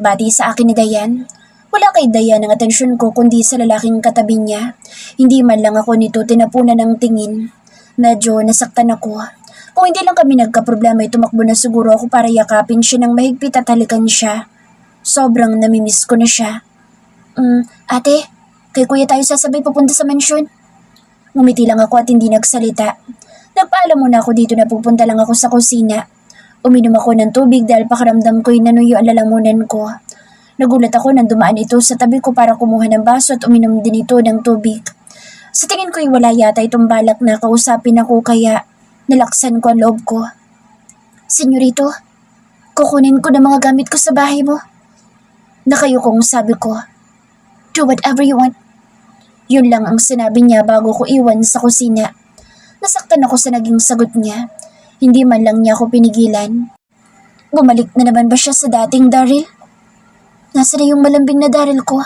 pagbati sa akin ni Dayan. Wala kay Dayan ang atensyon ko kundi sa lalaking katabi niya. Hindi man lang ako nito tinapunan ng tingin. Medyo nasaktan ako. Kung hindi lang kami nagka-problema ay tumakbo na siguro ako para yakapin siya ng mahigpit at halikan siya. Sobrang namimiss ko na siya. Ate, kay kuya tayo sasabay papunta sa mansyon. Ngumiti lang ako at hindi nagsalita. Nagpaalam muna ako dito na pupunta lang ako sa kusina. Uminom ako ng tubig dahil pakiramdam ko'y nanuyo ang lalamunan ko. Nagulat ako nang dumaan ito sa tabi ko para kumuha ng baso at uminom din ito ng tubig. Sa tingin ko'y wala yata itong balak na kausapin ako kaya nalaksan ko ang loob ko. Senyorito, kukunin ko ng mga gamit ko sa bahay mo. Nakayukong sabi ko. Do whatever you want. Yun lang ang sinabi niya bago ko iwan sa kusina. Nasaktan ako sa naging sagot niya. Hindi man lang niya ako pinigilan. Bumalik na naman ba siya sa dating Daryl? Nasaan na yung malambing na Daryl ko?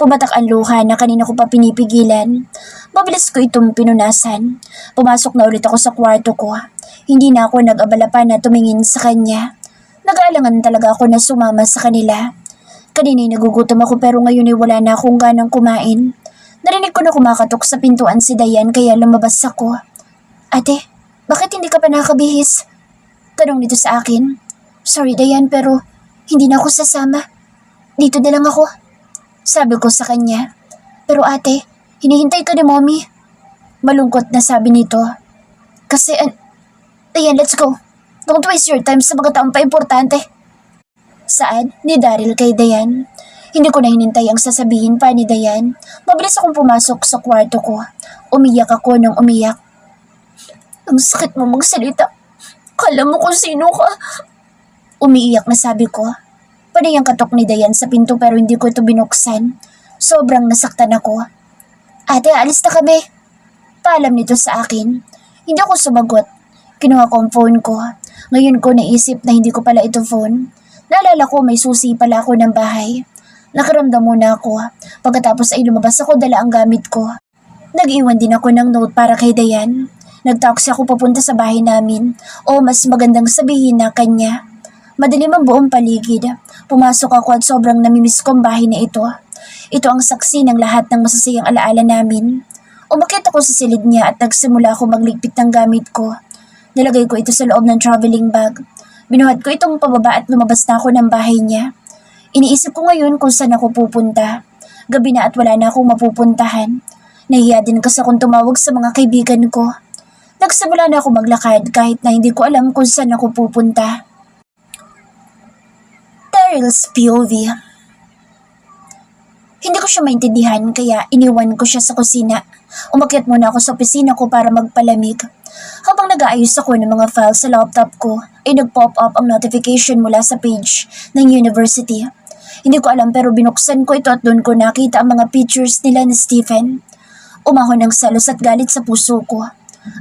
Pumatak ang luha na kanina ko pa pinipigilan. Mabilis ko itong pinunasan. Pumasok na ulit ako sa kwarto ko. Hindi na ako nag-abala pa na tumingin sa kanya. Nag-aalangan talaga ako na sumama sa kanila. Kanina'y nagugutom ako pero ngayon ay wala na akong ganang kumain. Narinig ko na kumakatok sa pintuan si Dayan kaya lumabas ako. Ate, bakit hindi ka pa nakabihis? Tanong nito sa akin. Sorry Dayan pero hindi na ako sasama. Dito na lang ako. Sabi ko sa kanya. Pero ate, hinihintay ka ni mommy. Malungkot na sabi nito. Kasi, Dayan, let's go. Don't waste your time sa mga taong pa-importante. Saan? Ni Daryl kay Dayan. Hindi ko na hinintay ang sasabihin pa ni Dayan. Mabilis akong pumasok sa kwarto ko. Umiyak ako nang umiyak. Ang sakit mo magsalita. Kala mo kung sino ka. Umiiyak na sabi ko. Panay ang katok ni Dayan sa pinto pero hindi ko ito binuksan. Sobrang nasaktan ako. Ate, alis na kami. Paalam nito sa akin. Hindi ako sumagot. Kinuha ko ang phone ko. Ngayon ko naisip na hindi ko pala ito phone. Naalala ko may susi pala ako ng bahay. Nakaramdam muna ako. Pagkatapos ay lumabas ako dala ang gamit ko. Nag-iwan din ako ng note para kay Dayan. Nag-taxi ako papunta sa bahay namin. O mas magandang sabihin na kanya. Madilim ang buong paligid. Pumasok ako at sobrang namimiss ko ang bahay na ito. Ito ang saksi ng lahat ng masasayang alaala namin. Umakyat ako sa silid niya at nagsimula ako magligpit ng gamit ko. Nilagay ko ito sa loob ng traveling bag. Binuhat ko itong pababa at lumabas na ako ng bahay niya. Iniisip ko ngayon kung saan ako pupunta. Gabi na at wala na akong mapupuntahan. Nahiya din kasi akong tumawag sa mga kaibigan ko. Nagsimula na ako maglakad kahit na hindi ko alam kung saan ako pupunta. Daryl's POV. Hindi ko siya maintindihan kaya iniwan ko siya sa kusina. Umakyat muna ako sa opisina ko para magpalamig. Habang nag-aayos ako ng mga files sa laptop ko, ay nag-pop up ang notification mula sa page ng university. Hindi ko alam pero binuksan ko ito at doon ko nakita ang mga pictures nila ni Stephen. Umahon ng selos at galit sa puso ko.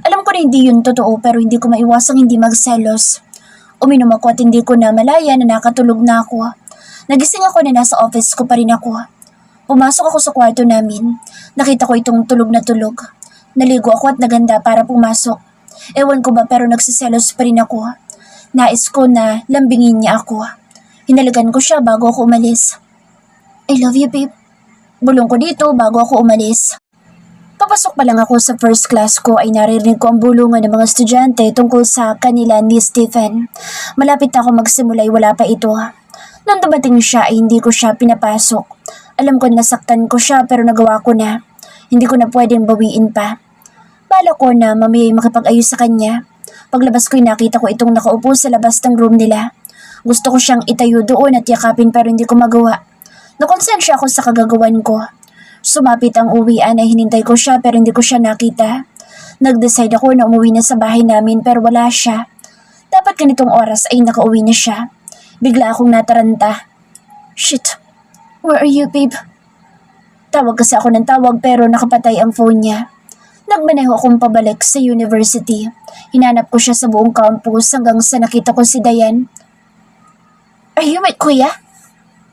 Alam ko na hindi yun totoo pero hindi ko maiwasang hindi magselos. Uminom ako at hindi ko na malaya na nakatulog na ako. Nagising ako na nasa office ko pa rin ako. Pumasok ako sa kwarto namin. Nakita ko itong tulog na tulog. Naligo ako at naganda para pumasok. Ewan ko ba pero nagsiselos pa rin ako. Nais ko na lambingin niya ako. Hinalikan ko siya bago ako umalis. I love you babe. Bulong ko dito bago ako umalis. Papasok pa lang ako sa first class ko ay naririnig ko ang bulungan ng mga estudyante tungkol sa kanila ni Stephen. Malapit na ako magsimula ay wala pa ito. Nang dumating siya ay hindi ko siya pinapasok. Alam ko nasaktan ko siya pero nagawa ko na. Hindi ko na pwedeng bawiin pa. Bala ko na mamaya makipag-ayos sa kanya. Paglabas ko'y nakita ko itong nakaupo sa labas ng room nila. Gusto ko siyang itayo doon at yakapin pero hindi ko magawa. Nakonsensya ako sa kagagawan ko. Sumapit ang uwian ay hinintay ko siya pero hindi ko siya nakita. Nag-decide ako na umuwi na sa bahay namin pero wala siya. Dapat ganitong oras ay nakauwi na siya. Bigla akong nataranta. Shit, where are you babe? Tawag kasi ako ng tawag pero nakapatay ang phone niya. Nagmaneho akong pabalik sa university. Hinanap ko siya sa buong campus hanggang sa nakita ko si Dayan. Are you my kuya?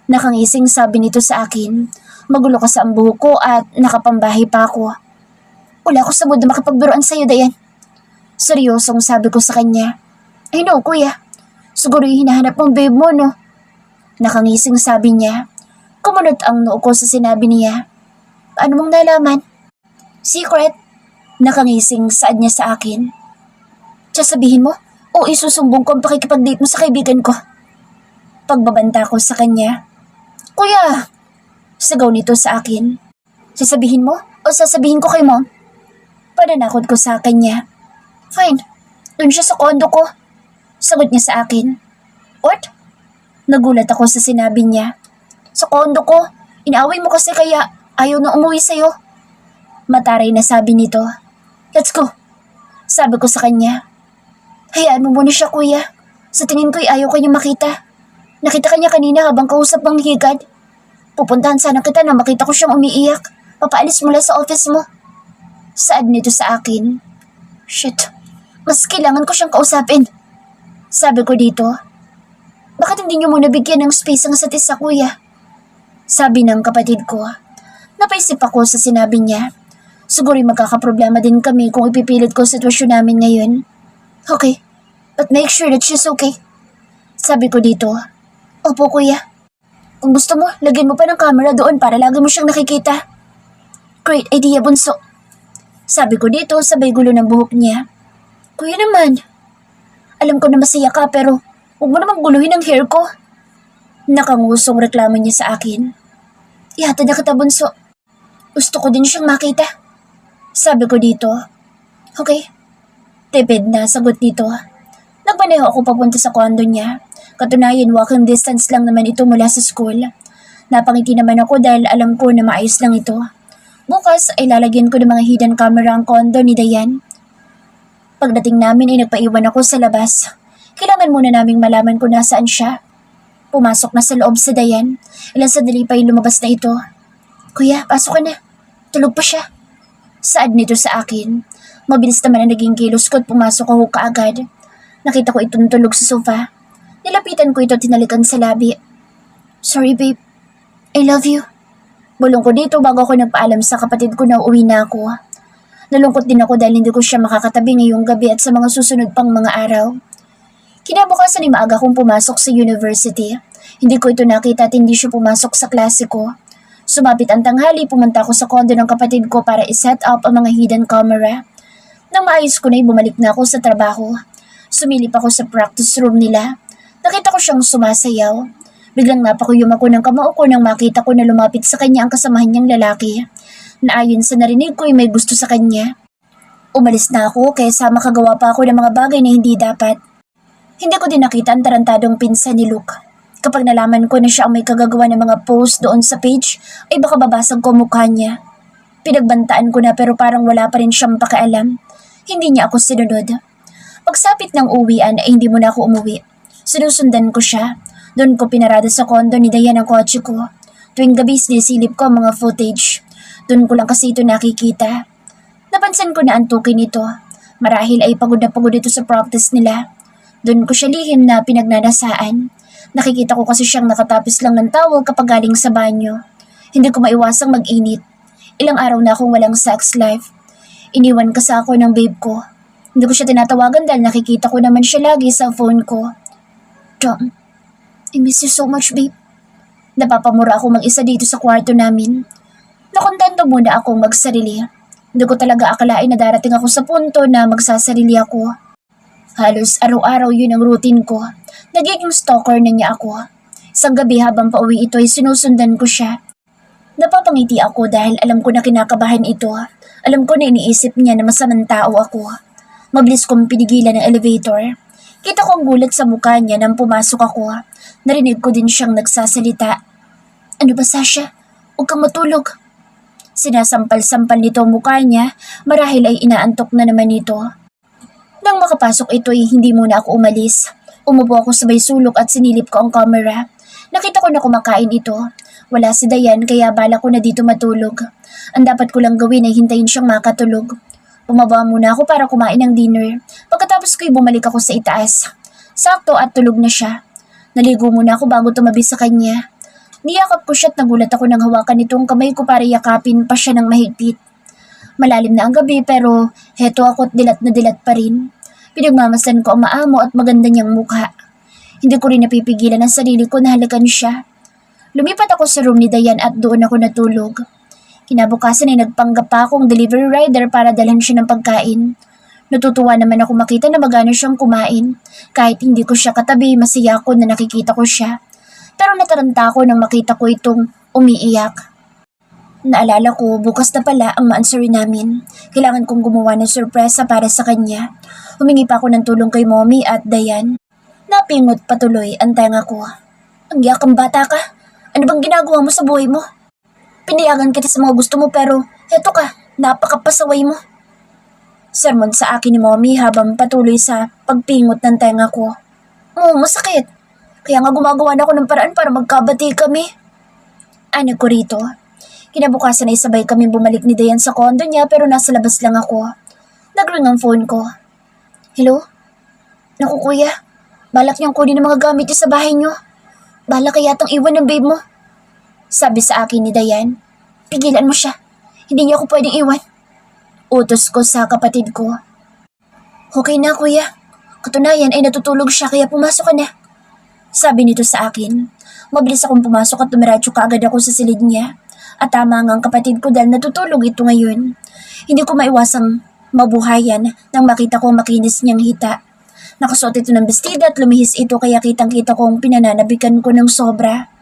Nakangising sabi nito sa akin. Magulo ka sa ang buhok ko at nakapambahay pa ako. Wala ako sa mood na makipagbiruan sa'yo, Dayan. Seryosong sabi ko sa kanya. I know, kuya. Siguro yung hinahanap mong babe mo, no? Nakangising sabi niya. Kumunot ang noo ko sa sinabi niya. Paano mong nalaman? Secret. Nakangising saad niya sa akin. Sasabihin mo o isusumbong ko ang pakikipag-date mo sa kaibigan ko? Pagbabanta ko sa kanya. Kuya! Sigaw nito sa akin. Sasabihin mo o sasabihin ko kay mom? Pananakot ko sa kanya. Fine. Doon siya sa kondo ko. Sagot niya sa akin. What? Nagulat ako sa sinabi niya. Sa kondo ko. Inaaway mo kasi kaya ayaw na umuwi sa'yo. Mataray na sabi nito. Let's go. Sabi ko sa kanya. Hayaan mo muna siya kuya. Sa tingin ko'y ayaw kanya makita. Nakita kanya kanina habang kausap ng higad. Pupuntahan sana kita na makita ko siyang umiiyak. Papaalis mula sa office mo. Saad nito sa akin. Shit. Mas kailangan ko siyang kausapin. Sabi ko dito. Bakit hindi niyo muna bigyan ng space ang isa't isa kuya? Sabi ng kapatid ko. Napaisip ako sa sinabi niya. Siguro'y magkakaproblema din kami kung ipipilit ko sitwasyon namin ngayon. Okay, but make sure that she's okay. Sabi ko dito. Opo kuya. Kung gusto mo, lagyan mo pa ng camera doon para lagi mo siyang nakikita. Great idea, bunso. Sabi ko dito sabay gulo ng buhok niya. Kuya naman. Alam ko na masaya ka pero huwag mo namang guluhin ang hair ko. Nakangusong reklamo niya sa akin. Ihatid na kita, bunso. Gusto ko din siyang makita. Sabi ko dito. Okay. Tipid na sagot dito. Nagmaneho ako papunta sa kondo niya. Katunayan walking distance lang naman ito mula sa school. Napangiti naman ako dahil alam ko na maayos lang ito. Bukas ay lalagyan ko ng mga hidden camera ang kondo ni Dayan. Pagdating namin ay nagpaiwan ako sa labas. Kailangan muna naming malaman kung nasaan siya. Pumasok na sa loob si Dayan. Ilang sandali pa ay lumabas na ito. Kuya, pasok ka na. Tulog pa siya. Saad nito sa akin. Mabilis naman ang naging kilos ko at pumasok ako kaagad. Nakita ko itong tulog sa sofa. Nilapitan ko ito at tinalikan sa labi. Sorry babe. I love you. Bulong ko dito bago ako nagpaalam sa kapatid ko na uwi na ako. Nalungkot din ako dahil hindi ko siya makakatabi ngayong gabi at sa mga susunod pang mga araw. Kinabukasan ay maaga kong pumasok sa university. Hindi ko ito nakita at hindi siya pumasok sa klase ko. Sumapit ang tanghali, pumunta ako sa kondo ng kapatid ko para iset up ang mga hidden camera. Nang maayos ko na bumalik na ako sa trabaho. Sumilip ako sa practice room nila. Nakita ko siyang sumasayaw. Biglang napakuyom ako ng kamao ko nang makita ko na lumapit sa kanya ang kasamahan niyang lalaki. Na ayon sa narinig ko ay may gusto sa kanya. Umalis na ako kaysa makagawa pa ako ng mga bagay na hindi dapat. Hindi ko din nakita ang tarantadong pinsan ni Luke. Kapag nalaman ko na siya ang may kagagawa ng mga post doon sa page, ay baka babasag ko mukha niya. Pinagbantaan ko na pero parang wala pa rin siyang pakialam. Hindi niya ako sinunod. Pagsapit ng uwian ay hindi muna ako umuwi. Sinusundan ko siya. Doon ko pinarada sa kondo ni Dayan ang kotse ko. Tuwing gabi sinisilip ko ang mga footage. Doon ko lang kasi ito nakikita. Napansin ko na antukin nito. Marahil ay pagod na pagod ito sa practice nila. Doon ko siya lihim na pinagnanasaan. Nakikita ko kasi siyang nakatapis lang ng towel kapag galing sa banyo. Hindi ko maiwasang mag-init. Ilang araw na akong walang sex life. Iniwan kasi ako ng babe ko. Hindi ko siya tinatawagan dahil nakikita ko naman siya lagi sa phone ko. Tom, I miss you so much, babe. Napapamura ako mag-isa dito sa kwarto namin. Nakontento muna akong magsarili. Hindi ko talaga akalain na darating ako sa punto na magsasarili ako. Halos araw-araw yun ang routine ko. Nagiging stalker na niya ako. Isang gabi habang pauwi ito ay sinusundan ko siya. Napapangiti ako dahil alam ko na kinakabahan ito. Alam ko na iniisip niya na masamang tao ako. Mabilis kong pinigilan ng elevator. Kita ko ang gulat sa mukha niya nang pumasok ako. Narinig ko din siyang nagsasalita. Ano ba, Sasha? Huwag kang matulog. Sinasampal-sampal nito ang mukha niya, marahil ay inaantok na naman ito. Nang makapasok ito ay hindi muna ako umalis. Umupo ako sa may sulok at sinilip ko ang camera. Nakita ko na kumakain ito. Wala si Dayan kaya bala ko na dito matulog. Ang dapat ko lang gawin ay hintayin siyang makatulog. Bumaba muna ako para kumain ng dinner. Pagkatapos ko'y bumalik ako sa itaas. Sakto at tulog na siya. Naligo muna ako bago tumabi sa kanya. Niyakap ko siya at nagulat ako nang hawakan nitong kamay ko para yakapin pa siya ng mahigpit. Malalim na ang gabi pero heto ako't dilat na dilat pa rin. Pinagmamasan ko ang maamo at maganda niyang mukha. Hindi ko rin napipigilan ang sarili ko na halagan siya. Lumipat ako sa room ni Dayan at doon ako natulog. Kinabukasan ay nagpanggap pa akong delivery rider para dalhan siya ng pagkain. Natutuwa naman ako makita na magana siyang kumain. Kahit hindi ko siya katabi, masaya ako na nakikita ko siya. Pero nataranta ako nang makita ko itong umiiyak. Naalala ko, bukas na pala ang maansari namin. Kailangan kong gumawa ng sorpresa para sa kanya. Humingi pa ako ng tulong kay Mommy at Dayan. Napingot patuloy ang tenga ko. Ang yakang bata ka. Ano bang ginagawa mo sa buhay mo? Pinayagan kita sa mga gusto mo pero heto ka, napakapasaway mo. Sermon sa akin ni Mommy habang patuloy sa pagpingot ng tenga ko. Oo, masakit. Kaya nga gumagawa na ako ng paraan para magkabati kami. Ano ko rito? Kinabukasan ay sabay kami bumalik ni Dayan sa kondo niya pero nasa labas lang ako. Nagring ang phone ko. Hello? Naku kuya, balak niyang kunin ang mga gamit niya sa bahay niyo. Balak kaya tang iwan ng babe mo. Sabi sa akin ni Dayan. Pigilan mo siya. Hindi niya ako pwedeng iwan. Utos ko sa kapatid ko. Okay na kuya. Katunayan ay natutulog siya kaya pumasok ka na. Sabi nito sa akin. Mabilis akong pumasok at tumiratso kaagad ako sa silid niya. At tama nga ang kapatid ko dahil natutulog ito ngayon. Hindi ko maiwasang mabuhayan nang makita ko makinis niyang hita. Nakasuot ito ng bestida at lumihis ito kaya kitang-kita kong pinananabikan ko ng sobra.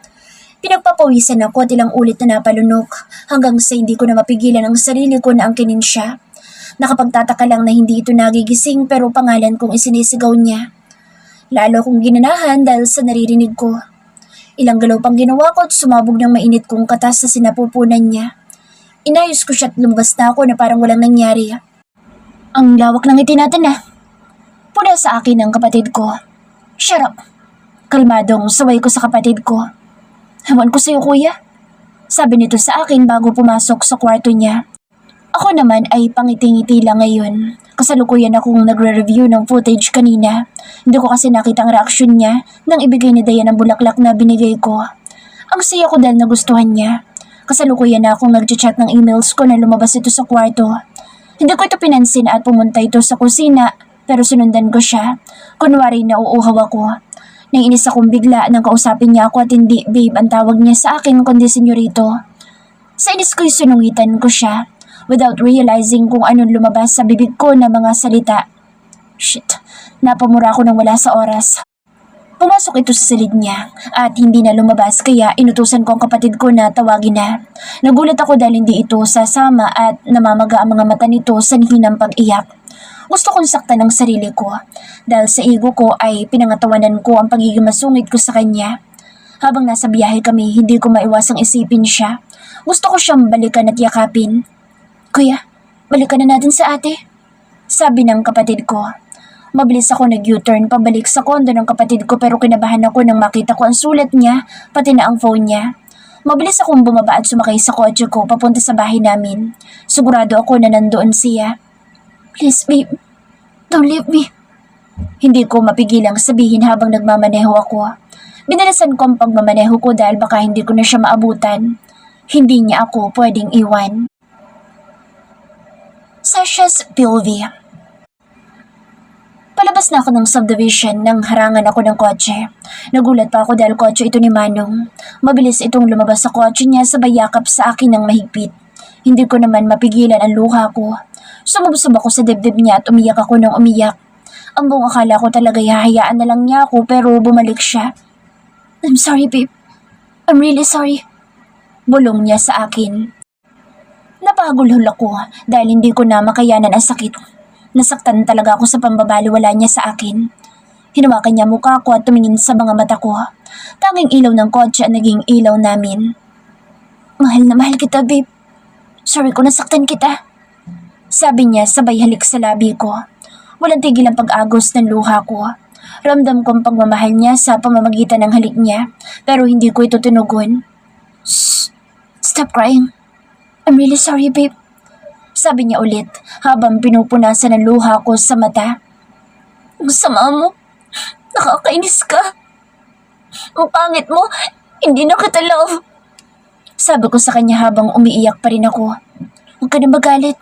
Pinagpapawisan ako at ilang ulit na napalunok hanggang sa hindi ko na mapigilan ang sarili ko na angkinin siya. Nakapagtataka lang na hindi ito nagigising pero pangalan kong isinisigaw niya. Lalo akong ginanahan dahil sa naririnig ko. Ilang galaw pang ginawa ko at sumabog ng mainit kong katas sa sinapupunan niya. Inayos ko siya at lumabas na ako na parang walang nangyari. Ang lawak ng ngiti natin ah. Puna sa akin ng kapatid ko. Shut up. Kalmadong saway ko sa kapatid ko. Hawan ko sa'yo kuya. Sabi nito sa akin bago pumasok sa kwarto niya. Ako naman ay pangiti-ngiti lang ngayon. Kasalukuyan akong nagre-review ng footage kanina. Hindi ko kasi nakita ang reaksyon niya nang ibigay ni Dayan ang bulaklak na binigay ko. Ang saya ko dahil nagustuhan niya. Kasalukuyan na akong nag-chat ng emails ko na lumabas ito sa kwarto. Hindi ko ito pinansin at pumunta ito sa kusina pero sinundan ko siya. Kunwari nauuhaw ako. Naiinis akong bigla nang kausapin niya ako at hindi babe ang tawag niya sa akin kundi senyorito. Sa inis ko'y sunungitan ko siya. Without realizing kung anong lumabas sa bibig ko na mga salita. Shit, napamura ako ng wala sa oras. Pumasok ito sa silid niya at hindi na lumabas kaya inutusan ko ang kapatid ko na tawagin na. Nagulat ako dahil hindi ito sasama at namamaga ang mga mata nito sa hinang pag-iyak. Gusto kong saktan ang sarili ko dahil sa ego ko ay pinangatawanan ko ang pagiging masungit ko sa kanya. Habang nasa biyahe kami, hindi ko maiwasang isipin siya. Gusto ko siyang balikan at yakapin. Kuya, balikan na natin sa ate. Sabi ng kapatid ko. Mabilis ako nag-U-turn pabalik sa kondo ng kapatid ko pero kinabahan ako nang makita ko ang sulat niya, pati na ang phone niya. Mabilis akong bumaba at sumakay sa kotse ko papunta sa bahay namin. Sigurado ako na nandoon siya. Please babe, don't leave me. Hindi ko mapigilang sabihin habang nagmamaneho ako. Binalasan ko ang pagmamaneho ko dahil baka hindi ko na siya maabutan. Hindi niya ako pwedeng iwan. Sasha's POV. Palabas na ako ng subdivision nang harangan ako ng kotse. Nagulat pa ako dahil kotse ito ni Manong. Mabilis itong lumabas sa kotse niya sabay yakap sa akin ng mahigpit. Hindi ko naman mapigilan ang luha ko. Sumubsob ako sa dibdib niya at umiyak ako ng umiyak. Ang buong akala ko talaga hahayaan na lang niya ako pero bumalik siya. I'm sorry babe. I'm really sorry. Bulong niya sa akin. Napagulhol ako dahil hindi ko na makayanan ang sakit. Nasaktan talaga ako sa pambabaliwala niya sa akin. Hinawakan niya mukha ko at tumingin sa mga mata ko. Tanging ilaw ng kotse ang naging ilaw namin. Mahal na mahal kita, babe. Sorry kung nasaktan kita. Sabi niya sabay halik sa labi ko. Walang tigil ang pag-agos ng luha ko. Ramdam ko ang pagmamahal niya sa pamamagitan ng halik niya pero hindi ko ito tinugon. Shh! Stop crying. I'm really sorry, babe. Sabi niya ulit habang pinupunasan ng luha ko sa mata. Ang sama mo. Nakakainis ka. Ang pangit mo. Hindi na kita love. Sabi ko sa kanya habang umiiyak pa rin ako. Huwag ka na magalit.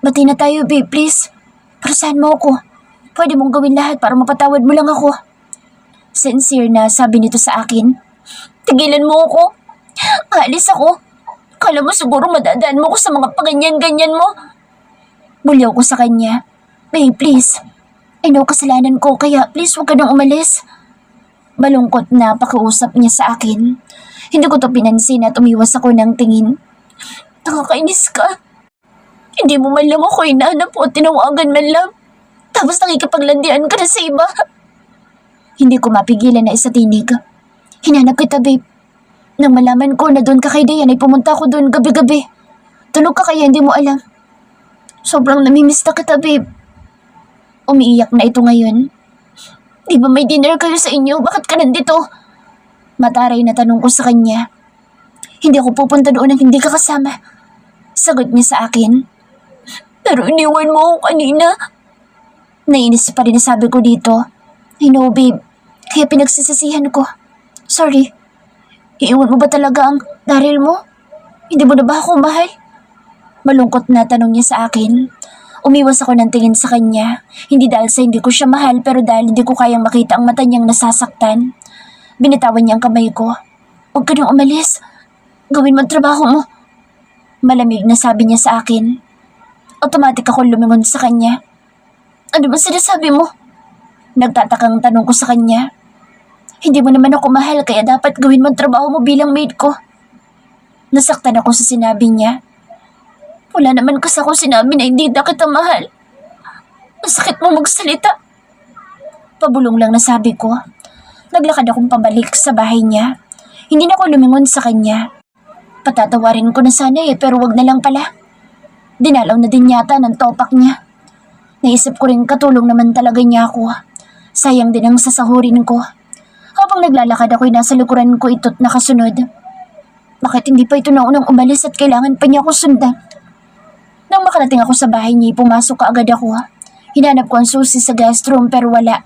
Bati na tayo, babe, please. Parasahan mo ako. Pwede mong gawin lahat para mapatawad mo lang ako. Sincere na sabi nito sa akin. Tigilan mo ako. Alis ako. Kala mo siguro madadaan mo ko sa mga paganyan-ganyan mo. Bulyaw ko sa kanya. Babe, please. I know kasalanan ko kaya please huwag ka nang umalis. Malungkot na pakiusap niya sa akin. Hindi ko to pinansin at umiwas ako ng tingin. Nakakainis ka. Hindi mo man lang ako hinahanap o tinawagan man lang. Tapos nakikipaglandian ka na sa iba. Hindi ko mapigilan na isatinig. Hinanap kita, babe. Nang malaman ko na doon ka kay Dayan ay pumunta ako doon gabi-gabi. Tulog ka kaya hindi mo alam. Sobrang namimiss na kita, babe. Umiiyak na ito ngayon. Di ba may dinner kayo sa inyo? Bakit ka nandito? Mataray na tanong ko sa kanya. Hindi ako pupunta doon nang hindi ka kasama. Sagot niya sa akin. Pero iniwan mo ako kanina. Nainis pa rin na sabi ko dito. I know, babe. Kaya pinagsisisihan ko. Sorry. Iiwan mo ba talaga ang Daryl mo? Hindi mo na ba ako mahal? Malungkot na tanong niya sa akin. Umiwas ako ng tingin sa kanya. Hindi dahil sa hindi ko siya mahal pero dahil hindi ko kayang makita ang mata niyang nasasaktan. Binitawan niya ang kamay ko. Huwag ka nang umalis. Gawin mo ang trabaho mo. Malamig na sabi niya sa akin. Automatic ako lumingon sa kanya. Ano ba sinasabi mo? Nagtatakang tanong ko sa kanya. Hindi mo naman ako mahal kaya dapat gawin mo ang trabaho mo bilang maid ko. Nasaktan ako sa sinabi niya. Wala naman kasi ako sinabi na hindi na kita mahal. Masakit mo magsalita. Pabulong lang nasabi ko. Naglakad akong pabalik sa bahay niya. Hindi na ako lumingon sa kanya. Patatawarin ko na sana pero wag na lang pala. Dinalaw na din yata ng topak niya. Naisip ko rin katulong naman talaga niya ako. Sayang din ang sasahurin ko. Habang naglalakad ako'y nasa likuran ko ito't nakasunod. Bakit hindi pa ito naunang umalis at kailangan pa niya ako sundan? Nang makarating ako sa bahay niya, pumasok kaagad ako. Hinanap ko ang susi sa guest room pero wala.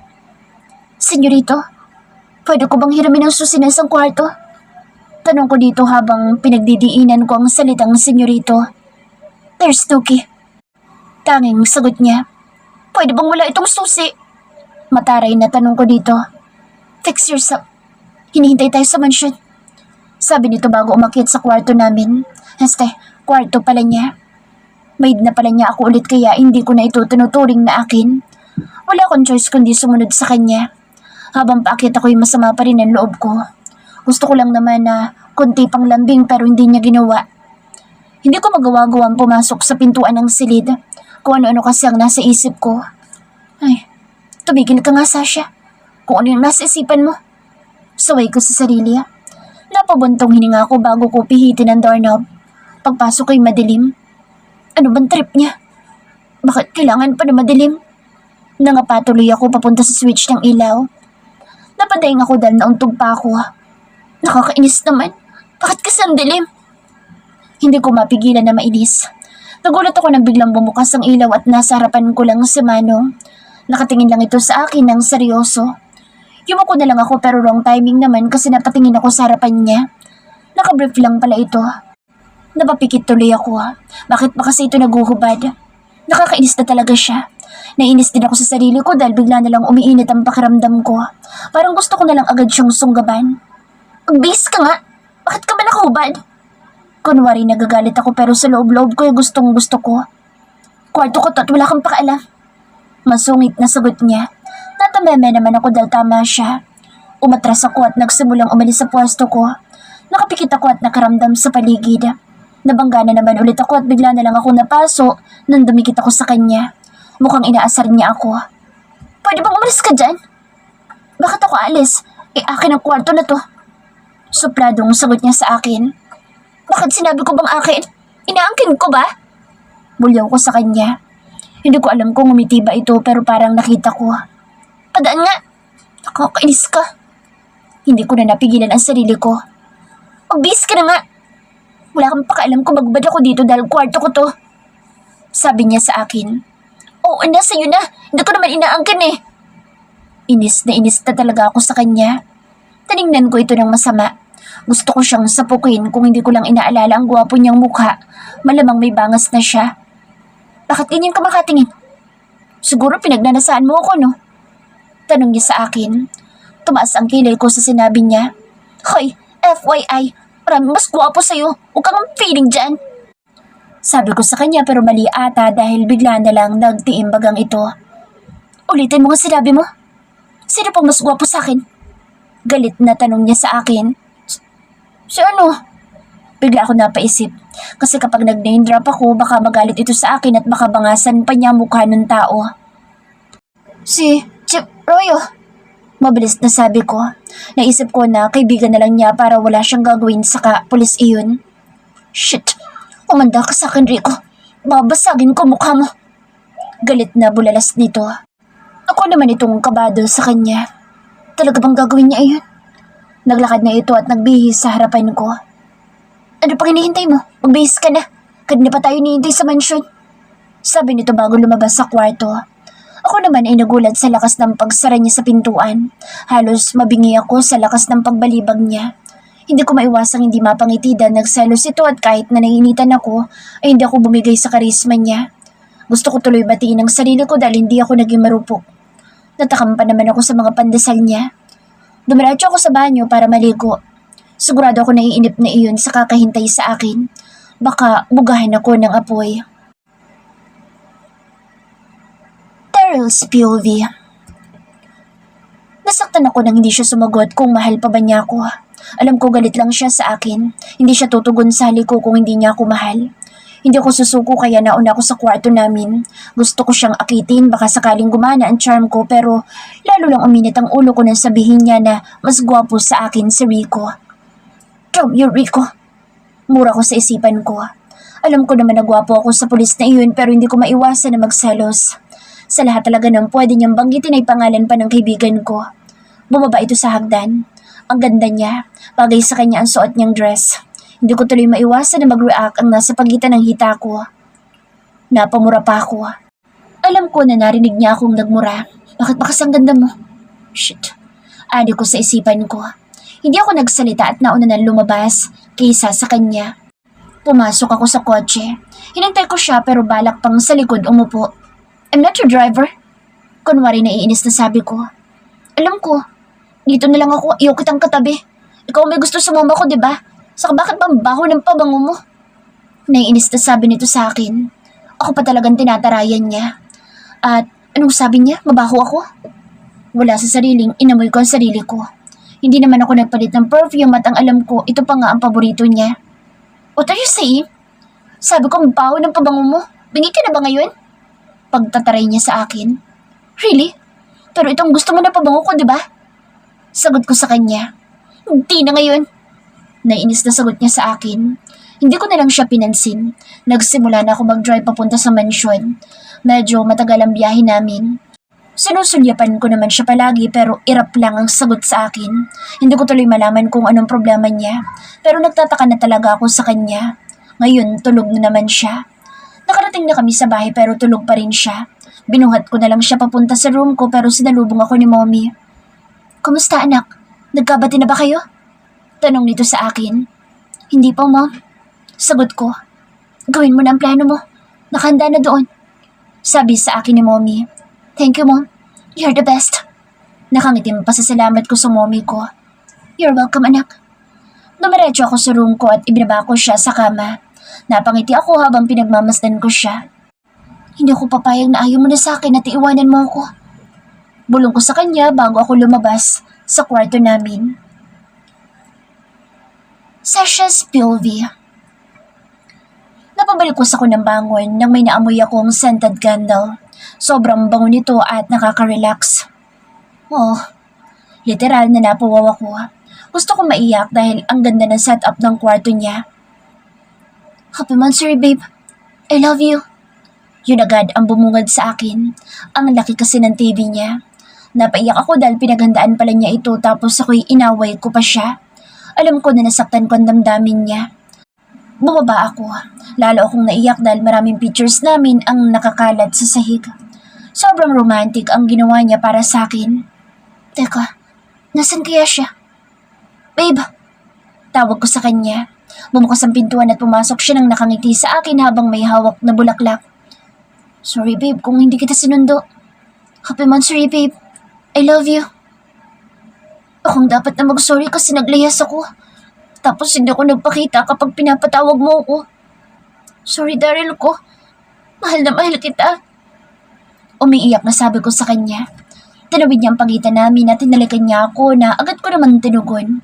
Senyorito, pwede ko bang hiramin ang susi ng isang kwarto? Tanong ko dito habang pinagdidiinan ko ang salitang senyorito. There's no key. Tanging sagot niya. Pwede bang wala itong susi? Mataray na tanong ko dito. Fix yourself. Hinihintay tayo sa mansyon. Sabi nito bago umakyat sa kwarto namin. Kwarto pala niya. Maid na pala niya ako ulit kaya hindi ko na ito tinuturing na akin. Wala akong choice kundi sumunod sa kanya. Habang paakyat ako'y masama pa rin ang loob ko. Gusto ko lang naman na konti pang lambing pero hindi niya ginawa. Hindi ko magawa-gawang pumasok sa pintuan ng silid. Kung ano-ano kasi ang nasa isip ko. Ay, tumigil ka nga, Sasha. Kung ano yung nasa isipan mo. Saway ko sa sarili. Napabuntong hininga ko bago ko pihitin ang doorknob. Pagpasok ko'y madilim. Ano bang trip niya? Bakit kailangan pa na madilim? Nangapatuloy ako papunta sa switch ng ilaw. Napadaing ako dahil nauntog pa ako. Nakakainis naman. Bakit kasi ang dilim? Hindi ko mapigilan na mainis. Nagulat ako nang biglang bumukas ang ilaw at nasa harapan ko lang si Manong. Nakatingin lang ito sa akin ng seryoso. Yumuko na lang ako pero wrong timing naman kasi napatingin ako sa harapan niya. Nakabrief lang pala ito. Napapikit tuloy ako. Bakit ba kasi ito naguhubad? Nakakainis na talaga siya. Nainis din ako sa sarili ko dahil bigla na lang umiinit ang pakiramdam ko. Parang gusto ko na lang agad siyang sunggaban. Magbihis ka nga! Bakit ka ba nakahubad? Kunwari nagagalit ako pero sa loob-loob ko yung gustong gusto ko. Kwarto ko to at wala kang pakialam. Masungit na sagot niya. Natameme naman ako dahil tama siya. Umatras ako at nagsimulang umalis sa pwesto ko. Nakapikit ako at nakaramdam sa paligid. Nabangga na naman ulit ako at bigla na lang ako napaso nang dumikit ako sa kanya. Mukhang inaasar niya ako. Pwede bang umalis ka dyan? Bakit ako alis? Akin ang kwarto na to. Supladong sagot niya sa akin. Bakit sinabi ko bang akin? Inaangkin ko ba? Bulyaw ko sa kanya. Hindi ko alam kung umiti ba ito pero parang nakita ko. Padaan nga. Nakakainis ka. Hindi ko na napigilan ang sarili ko. Magbihis ka na nga. Wala kang pakialam kung magbad ako dito dahil kwarto ko to. Sabi niya sa akin. Oo, nasa iyo na. Hindi ko naman inaangkin eh. Inis na talaga ako sa kanya. Tinignan ko ito ng masama. Gusto ko siyang sapukin kung hindi ko lang inaalala ang gwapo niyang mukha. Malamang may bangas na siya. Bakit ganyan ka makatingin? Siguro pinagnanasaan mo ako, no? Tanong niya sa akin. Tumaas ang kilay ko sa sinabi niya. Hoy, FYI, maraming mas gwapo sa'yo. Huwag kang feeling dyan. Sabi ko sa kanya pero mali ata dahil bigla na lang nagtiimbagang ito. Ulitin mo nga sinabi mo. Sino pang mas gwapo sa akin? Galit na tanong niya sa akin. Si ano? Bigla ako napaisip. Kasi kapag nag-name drop ako, baka magalit ito sa akin at baka bangasan pa niya mukha ng tao. Si Chip Royo. Mabilis na sabi ko. Naisip ko na kaibigan na lang niya para wala siyang gagawin saka pulis iyon. Shit! Umanda ka sa akin, Rico. Babasagin ko mukha mo. Galit na bulalas nito. Ako naman itong kabado sa kanya. Talaga bang gagawin niya iyon? Naglakad na ito at nagbihis sa harapan ko. Ano pang hinihintay mo? Magbihis ka na. Kanina pa tayo hinihintay sa mansyon. Sabi nito bago lumabas sa kwarto. Ako naman ay nagulat sa lakas ng pagsara niya sa pintuan. Halos mabingi ako sa lakas ng pagbalibag niya. Hindi ko maiwasang hindi mapangiti dahil nagselos ito at kahit na naiinitan ako, ay hindi ako bumigay sa karisma niya. Gusto ko tuloy batiin ang sarili ko dahil hindi ako naging marupok. Natakam pa naman ako sa mga pandesal niya. Dumiretso ako sa banyo para maligo. Sigurado ako naiinip na iyon sa kakahintay sa akin. Baka bugahan ako ng apoy. Daryl's POV. Nasaktan ako nang hindi siya sumagot kung mahal pa ba niya ako. Alam ko galit lang siya sa akin. Hindi siya tutugon sa halik ko kung hindi niya ako mahal. Hindi ako susuko kaya nauna ako sa kwarto namin. Gusto ko siyang akitin baka sakaling gumana ang charm ko pero lalo lang uminit ang ulo ko nang sabihin niya na mas gwapo sa akin si Rico. Damn you, Rico. Mura ko sa isipan ko. Alam ko naman na gwapo ako sa pulis na iyon pero hindi ko maiwasan na magselos. Sa lahat talaga nang pwede niyang banggitin ay pangalan pa ng kaibigan ko. Bumaba ito sa hagdan. Ang ganda niya. Bagay sa kanya ang suot niyang dress. Hindi ko tuloy maiwasan na mag-react ang nasa pagitan ng hita ko. Napamura pa ako. Alam ko na narinig niya akong nagmura. Bakit bakas ang ganda mo? Shit. Adi ko sa isipan ko. Hindi ako nagsalita at nauna na lumabas kaysa sa kanya. Pumasok ako sa kotse. Hinintay ko siya pero balak pang sa likod umupo. I'm not your driver. Kunwari naiinis na sabi ko. Alam ko. Dito na lang ako, ayaw kitang katabi. Ikaw may gusto sumama ko, di ba? Saka bakit bang baho ng pabango mo? Naiinis na sabi nito sa akin. Ako pa talagang tinatarayan niya. At anong sabi niya? Mabaho ako? Wala sa sariling, inamoy ko ang sarili ko. Hindi naman ako nagpalit ng perfume at ang alam ko, ito pa nga ang paborito niya. What are you saying? Sabi ko, mabaho ng pabango mo. Bingi ka na ba ngayon? Pagtataray niya sa akin. Really? Pero itong gusto mo na pabango ko, di ba? Sagot ko sa kanya. Hindi na ngayon. Nainis na sagot niya sa akin. Hindi ko na lang siya pinansin. Nagsimula na ako mag-drive papunta sa mansyon. Medyo matagal ang biyahe namin. Sinusulyapan ko naman siya palagi pero irap lang ang sagot sa akin. Hindi ko tuloy malaman kung anong problema niya. Pero nagtataka na talaga ako sa kanya. Ngayon, tulog na naman siya. Nakarating na kami sa bahay pero tulog pa rin siya. Binuhat ko na lang siya papunta sa room ko pero sinalubong ako ni Mommy. Kumusta anak? Nagkabati na ba kayo? Tanong nito sa akin. Hindi pa, Mom. Sagot ko. Gawin mo na ang plano mo. Nakahanda na doon. Sabi sa akin ni Mommy. Thank you, Mom. You're the best. Nakangitim pa sa salamat ko sa Mommy ko. You're welcome, anak. Dumiretso ako sa room ko at ibinaba ko siya sa kama. Napangiti ako habang pinagmamasdan ko siya. Hindi ako papayag na ayaw mo na sa akin at iiwanan mo ako. Bulong ko sa kanya bago ako lumabas sa kwarto namin. Sasha's POV. Napabalik-was ako ng bangon nang may naamoy akong scented candle. Sobrang bango nito at nakaka-relax. Oh, literal na napawaw ako. Gusto ko maiyak dahil ang ganda ng setup ng kwarto niya. Happy Monthsary, babe. I love you. Yun agad ang bumungad sa akin. Ang laki kasi ng TV niya. Napaiyak ako dahil pinaghandaan pala niya ito tapos ako'y inaway ko pa siya. Alam ko na nasaktan ko ang damdamin niya. Bumaba ako. Lalo akong naiyak dahil maraming pictures namin ang nakakalat sa sahig. Sobrang romantic ang ginawa niya para sa akin. Teka, nasan kaya siya? Babe! Tawag ko sa kanya. Bumukas ang pintuan at pumasok siya nang nakangiti sa akin habang may hawak na bulaklak. Sorry babe kung hindi kita sinundo. Happy Monthsary, babe. I love you. Akong dapat na mag-sorry kasi naglayas ako. Tapos hindi ako nagpakita kapag pinapatawag mo ako. Sorry, Daryl ko. Mahal na mahal kita. Umiiyak na sabi ko sa kanya. Tinawid niya ang pagitan namin at tinalikan niya ako na agad ko naman tinugon.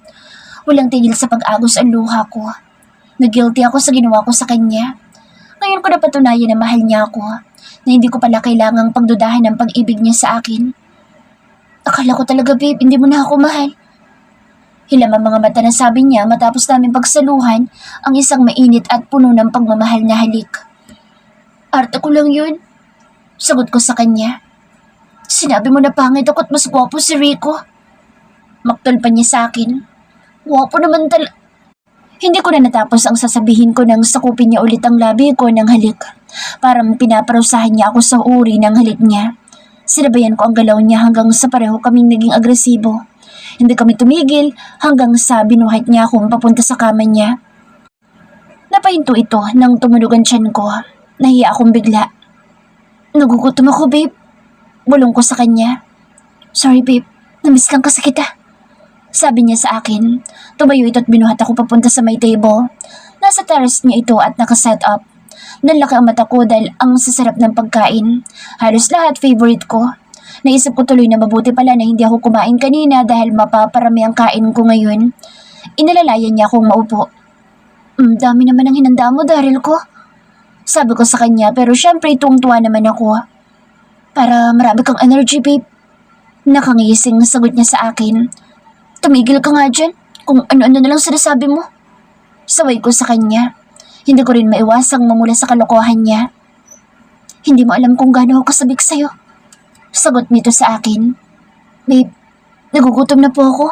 Walang tigil sa pag-agos ang luha ko. Nag-guilty ako sa ginawa ko sa kanya. Ngayon ko napatunayan na mahal niya ako, na hindi ko pala kailangang pagdudahan ng pag-ibig niya sa akin. Akala ko talaga, babe, hindi mo na ako mahal. Hilam ang mga mata na sabi niya matapos namin pagsaluhan ang isang mainit at puno ng pagmamahal na halik. Arte ko lang yun. Sagot ko sa kanya. Sinabi mo na pangit ako at mas gwapo si Rico. Maktol pa niya sa akin. Gwapo naman Hindi ko na natapos ang sasabihin ko nang sakupin niya ulit ang labi ko ng halik. Parang pinaparusahan niya ako sa uri ng halik niya. Sinabayan ko ang galaw niya hanggang sa pareho kaming naging agresibo. Hindi kami tumigil hanggang sa binuhat niya akong papunta sa kama niya. Napahinto ito nang tumunog ang tiyan ko. Nahiya akong bigla. Nagugutom ako, babe. Bulong ko sa kanya. Sorry, babe. Namiss lang kasi kita. Sabi niya sa akin. Tumayo ito at binuhat ako papunta sa may table. Nasa terrace niya ito at nakaset up. Nanlaki ang mata ko dahil ang sasarap ng pagkain. Halos lahat favorite ko. Naisip ko tuloy na mabuti pala na hindi ako kumain kanina dahil mapaparami ang kain ko ngayon. Inalalayan niya akong maupo. Dami naman ang hinanda mo, Daryl ko. Sabi ko sa kanya pero syempre tuwang-tuwa naman ako. Para marami kang energy, babe. Nakangising sagot niya sa akin. Tumigil ka nga dyan kung ano-ano na lang sinasabi mo. Saway ko sa kanya. Hindi ko rin maiwasang mamula sa kalokohan niya. Hindi mo alam kung gaano ako kasabik sa'yo. Sagot nito sa akin. Babe, nagugutom na po ako.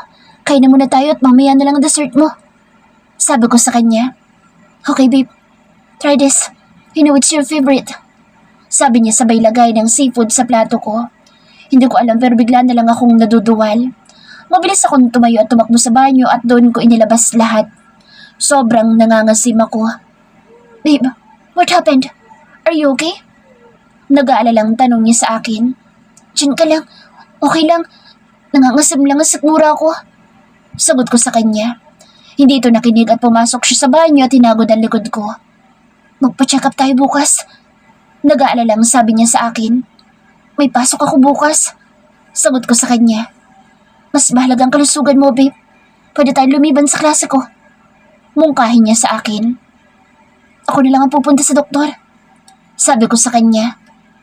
Kain na muna tayo at mamaya na lang ang dessert mo. Sabi ko sa kanya. Okay, babe. Try this. You know it's your favorite. Sabi niya sabay lagay ng seafood sa plato ko. Hindi ko alam pero bigla na lang akong naduduwal. Mabilis akong tumayo at tumakbo sa banyo at doon ko inilabas lahat. Sobrang nangangasim ako. Babe, what happened? Are you okay? Nag-aalalang tanong niya sa akin. Diyan ka lang. Okay lang. Nangangasim lang sa mura ko. Sagot ko sa kanya. Hindi ito nakinig at pumasok siya sa banyo at hinagod ang likod ko. Magpa-check up tayo bukas. Nag-aalalang sabi niya sa akin. May pasok ako bukas. Sagot ko sa kanya. Mas mahalagang kalusugan mo, babe. Pwede tayo lumiban sa klase ko. Mungkahin niya sa akin. Ako na lang ang pupunta sa doktor. Sabi ko sa kanya.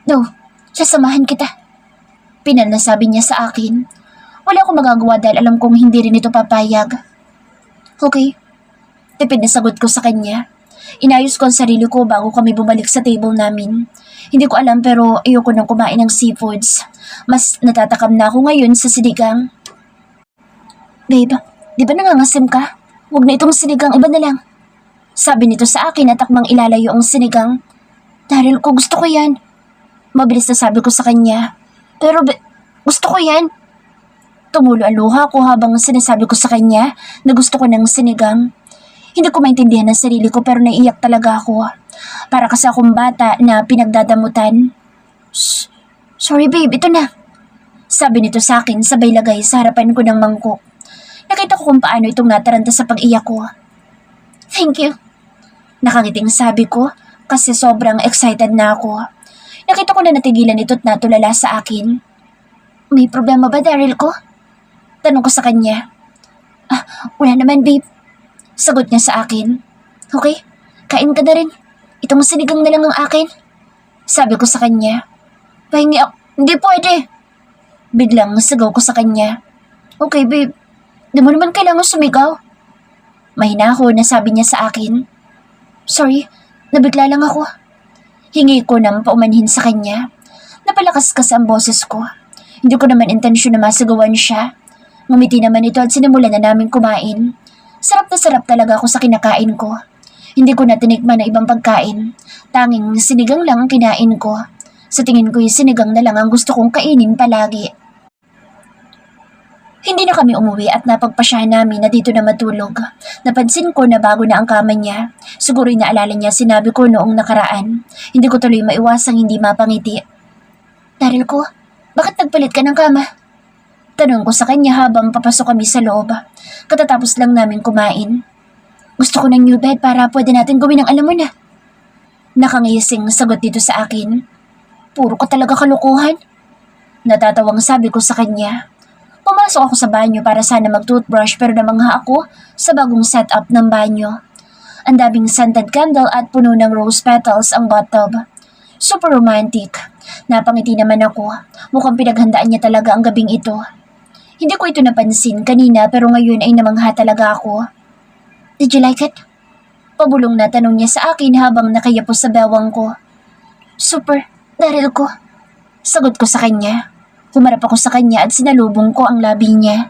No, sasamahan kita. Pinal na sabi niya sa akin. Wala akong magagawa dahil alam kong hindi rin ito papayag. Okay. Tipid na sagot ko sa kanya. Inayos ko ang sarili ko bago kami bumalik sa table namin. Hindi ko alam pero ayoko nang kumain ng seafoods. Mas natatakam na ako ngayon sa sinigang. Babe, di ba nangangasim ka? Huwag na itong sinigang, iba na lang. Sabi nito sa akin at takmang ilalayo ang sinigang. Daryl ko, gusto ko yan. Mabilis na sabi ko sa kanya. Pero gusto ko yan. Tumulo ang luha ko habang sinasabi ko sa kanya na gusto ko ng sinigang. Hindi ko maintindihan ang sarili ko pero naiiyak talaga ako. Para kasi akong bata na pinagdadamutan. Shh, sorry babe, ito na. Sabi nito sa akin sabay lagay sa harapan ko ng mangkok. Nakita ko kung paano itong nataranta sa pag-iyak ko. Thank you. Nakangiting sabi ko kasi sobrang excited na ako. Nakita ko na natigilan ito at natulala sa akin. May problema ba, Daryl ko? Tanong ko sa kanya. Wala naman, babe. Sagot niya sa akin. Okay, kain ka na rin. Itong sinigang na lang ang akin. Sabi ko sa kanya. Pahingi ako. Hindi pwede. Biglang sigaw ko sa kanya. Okay, babe. Di mo naman kailangan sumigaw. Mahina ako na sabi niya sa akin. Sorry, nabigla lang ako. Hingi ko nang paumanhin sa kanya. Napalakas kasi ang boses ko. Hindi ko naman intensyon na masigawan siya. Ngumiti naman ito at sinimulan na namin kumain. Sarap na sarap talaga ako sa kinakain ko. Hindi ko na tinikman na ibang pagkain. Tanging sinigang lang ang kinain ko. Sa tingin ko yung sinigang na lang ang gusto kong kainin palagi. Hindi na kami umuwi at napagpasyahan namin na dito na matulog. Napansin ko na bago na ang kama niya. Siguro inaalala niya sinabi ko noong nakaraan. Hindi ko tuloy maiwasang hindi mapangiti. Daryl ko, bakit nagpalit ka ng kama? Tanong ko sa kanya habang papasok kami sa loob. Katatapos lang namin kumain. Gusto ko ng new bed para pwede natin gawin ang alam mo na. Nakangising sagot dito sa akin. Puro ka talaga kalukuhan. Natatawang sabi ko sa kanya. Pumasok ako sa banyo para sana mag-toothbrush pero namangha ako sa bagong setup ng banyo. Ang daming scented candle at puno ng rose petals ang bathtub. Super romantic. Napangiti naman ako. Mukhang pinaghandaan niya talaga ang gabing ito. Hindi ko ito napansin kanina pero ngayon ay namangha talaga ako. Did you like it? Pabulong na tanong niya sa akin habang nakayapos sa bewang ko. Super, daril ko. Sagot ko sa kanya. Humarap ako sa kanya at sinalubong ko ang labi niya.